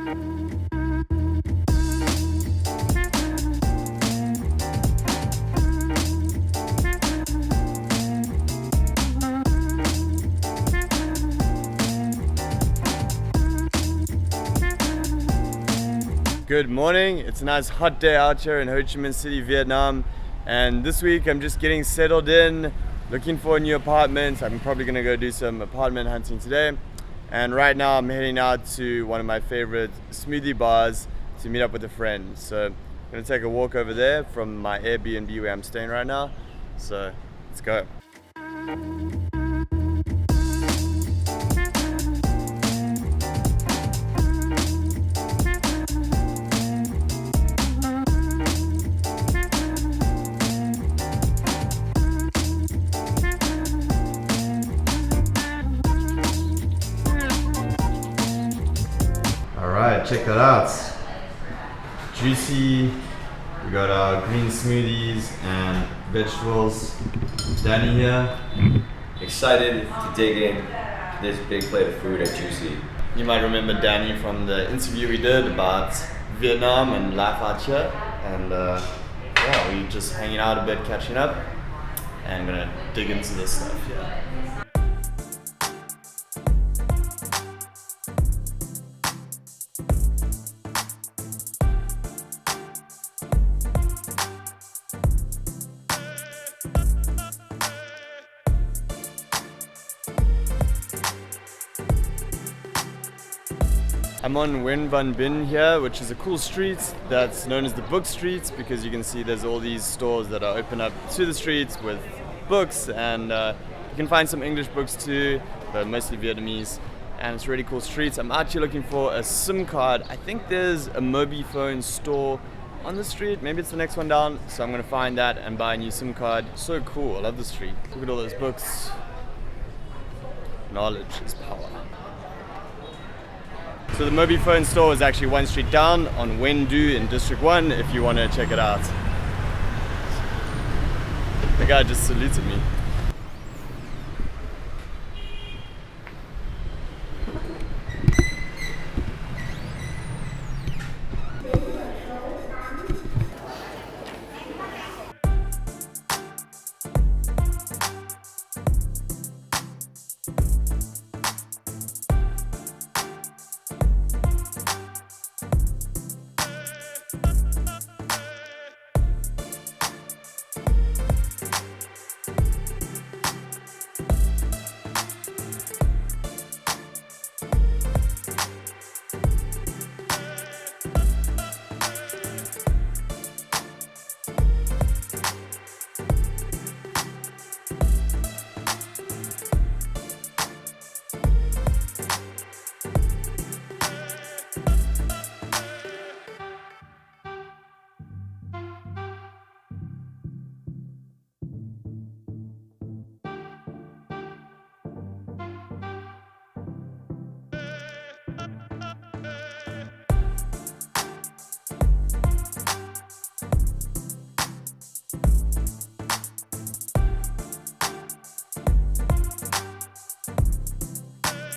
Good morning. It's a nice hot day out here in Ho Chi Minh City, Vietnam, and this week I'm just getting settled in, looking for a new apartment. I'm probably gonna go do some apartment hunting today, and right now I'm heading out to one of my favorite smoothie bars to meet up with a friend. So I'm gonna take a walk over there from my Airbnb where I'm staying right now. So let's go. Alright, check that out. Juicy, we got our green smoothies and vegetables. Danny here. Excited to dig in this big plate of food at Juicy. You might remember Danny from the interview we did about Vietnam and life out here. And yeah, we just hanging out a bit, catching up, and gonna dig into this stuff here. I'm on Nguyen Van Binh here, which is a cool street that's known as the Book Street, because you can see there's all these stores that are open up to the streets with books, and you can find some English books too, but mostly Vietnamese, and it's a really cool street. I'm actually looking for a SIM card. I think there's a mobile phone store on the street, maybe it's the next one down, so I'm gonna find that and buy a new SIM card. So cool, I love the street. Look at all those books. Knowledge is power. So the mobile phone store is actually one street down on Nguyen Du in District 1 if you want to check it out. The guy just saluted me.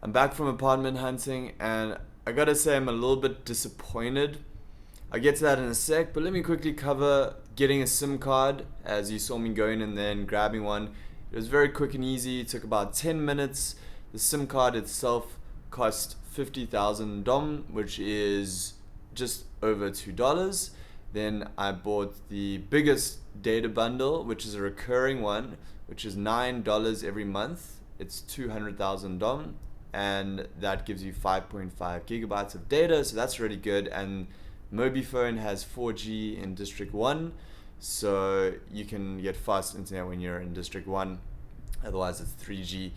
I'm back from apartment hunting, and I gotta say I'm a little bit disappointed. I'll get to that in a sec, but let me quickly cover getting a SIM card, as you saw me going and then grabbing one. It was very quick and easy, it took about 10 minutes. The SIM card itself cost 50,000 dong, which is just over $2. Then I bought the biggest data bundle, which is a recurring one, which is $9 every month. It's 200,000 dong, and that gives you 5.5 gigabytes of data, so that's really good. And Mobiphone has 4G in District 1, so you can get fast internet when you're in District 1, otherwise it's 3G.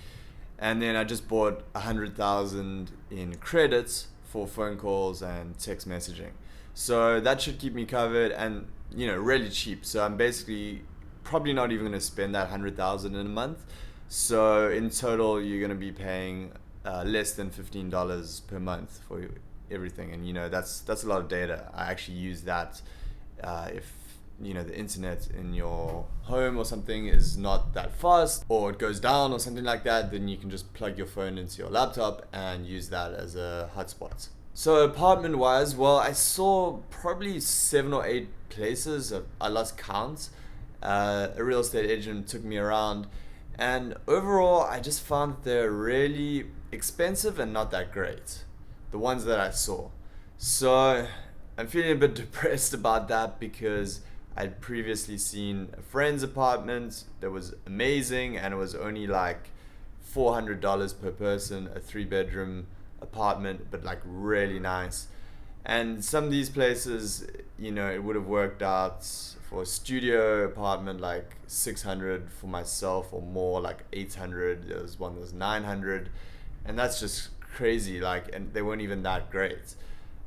And then I just bought 100,000 in credits for phone calls and text messaging, so that should keep me covered, and you know, really cheap. So I'm basically probably not even going to spend that 100,000 in a month. So in total you're going to be paying less than $15 per month for everything, and you know, that's a lot of data. I actually use that if you know the internet in your home or something is not that fast, or it goes down or something like that, then you can just plug your phone into your laptop and use that as a hotspot. So apartment wise, well, I saw probably 7 or 8 places. I lost count. A real estate agent took me around, and overall, I just found that they're really expensive and not that great. The ones that I saw. So I'm feeling a bit depressed about that because I'd previously seen a friend's apartment that was amazing, and it was only like $400 per person, a 3 bedroom apartment, but like really nice. And some of these places, it would have worked out for a studio apartment like 600 for myself, or more like 800. There was one that was 900, and that's just crazy. Like, and they weren't even that great.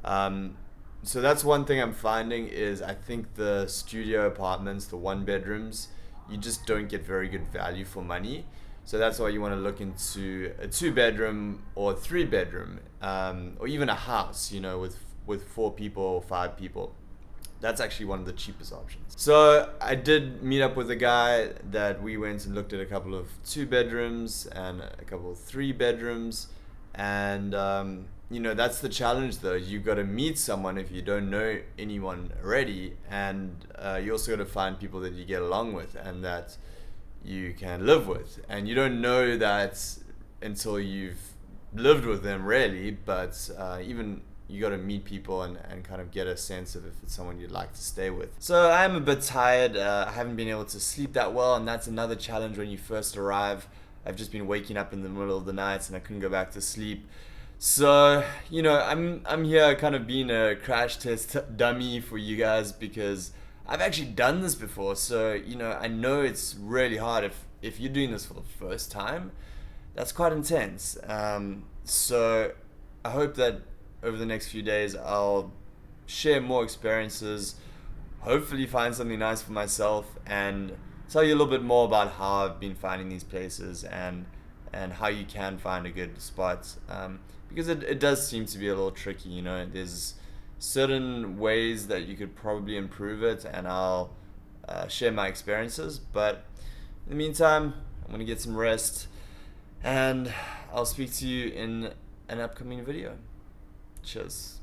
So that's one thing I'm finding is I think the studio apartments, the 1 bedrooms, you just don't get very good value for money. So that's why you want to look into a 2 bedroom or a 3 bedroom, or even a house, with 4 people or 5 people. That's actually one of the cheapest options. So I did meet up with a guy that we went and looked at a couple of 2 bedrooms and a couple of 3 bedrooms. And, that's the challenge though. You got to meet someone if you don't know anyone already. And you also got to find people that you get along with and that you can live with. And you don't know that until you've lived with them, really. But even you got to meet people and kind of get a sense of if it's someone you'd like to stay with. So I'm a bit tired. I haven't been able to sleep that well, and that's another challenge when you first arrive. I've just been waking up in the middle of the night and I couldn't go back to sleep. So, I'm here kind of being a crash test dummy for you guys because I've actually done this before. So, I know it's really hard if you're doing this for the first time. That's quite intense. So I hope that over the next few days I'll share more experiences, hopefully find something nice for myself, and tell you a little bit more about how I've been finding these places and how you can find a good spot, because it does seem to be a little tricky. There's certain ways that you could probably improve it, and I'll share my experiences. But in the meantime, I'm gonna get some rest, and I'll speak to you in an upcoming video. Cheers.